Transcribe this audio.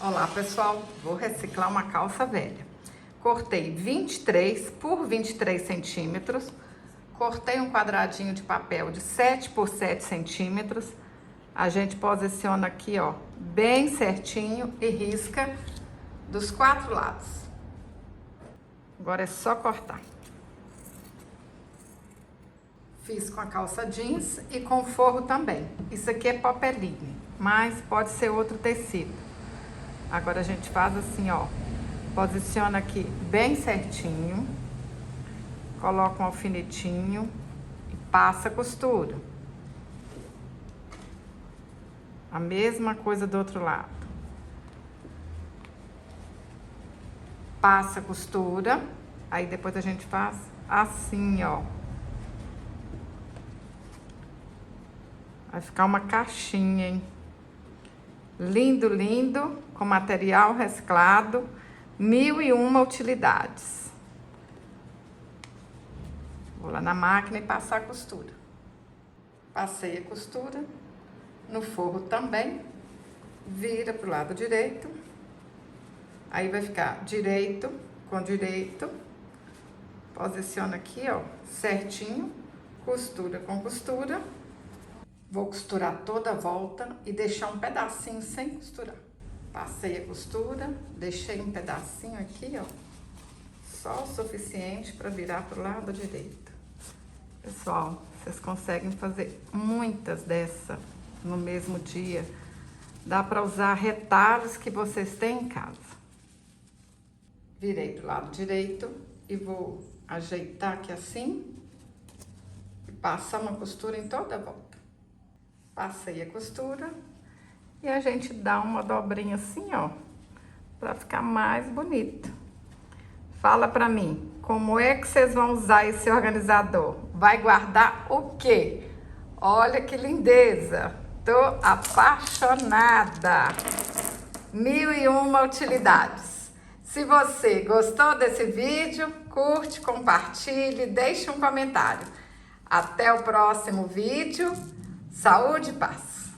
Olá pessoal, vou reciclar uma calça velha. Cortei 23 por 23 centímetros, cortei um quadradinho de papel de 7 por 7 centímetros. A gente posiciona aqui, ó, bem certinho e risca dos 4 lados. Agora é só cortar. Fiz com a calça jeans e com forro também. Isso aqui é popeline, mas pode ser outro tecido. Agora a gente faz assim, ó, posiciona aqui bem certinho, coloca um alfinetinho e passa a costura. A mesma coisa do outro lado. Passa a costura, aí depois a gente faz assim, ó. Vai ficar uma caixinha, hein? Lindo, lindo, com material reciclado, 1001 utilidades. Vou lá na máquina e passar a costura. Passei a costura, no forro também, vira pro lado direito. Aí vai ficar direito com direito. Posiciona aqui, ó, certinho, costura com costura. Vou costurar toda a volta e deixar um pedacinho sem costurar. Passei a costura, deixei um pedacinho aqui, ó, só o suficiente para virar pro lado direito. Pessoal, vocês conseguem fazer muitas dessa no mesmo dia. Dá para usar retalhos que vocês têm em casa. Virei pro lado direito e vou ajeitar aqui assim e passar uma costura em toda a volta. Passei a costura e a gente dá uma dobrinha assim, ó, pra ficar mais bonito. Fala pra mim, como é que vocês vão usar esse organizador? Vai guardar o quê? Olha que lindeza! Tô apaixonada! 1001 utilidades. Se você gostou desse vídeo, curte, compartilhe, deixe um comentário. Até o próximo vídeo. Saúde e paz!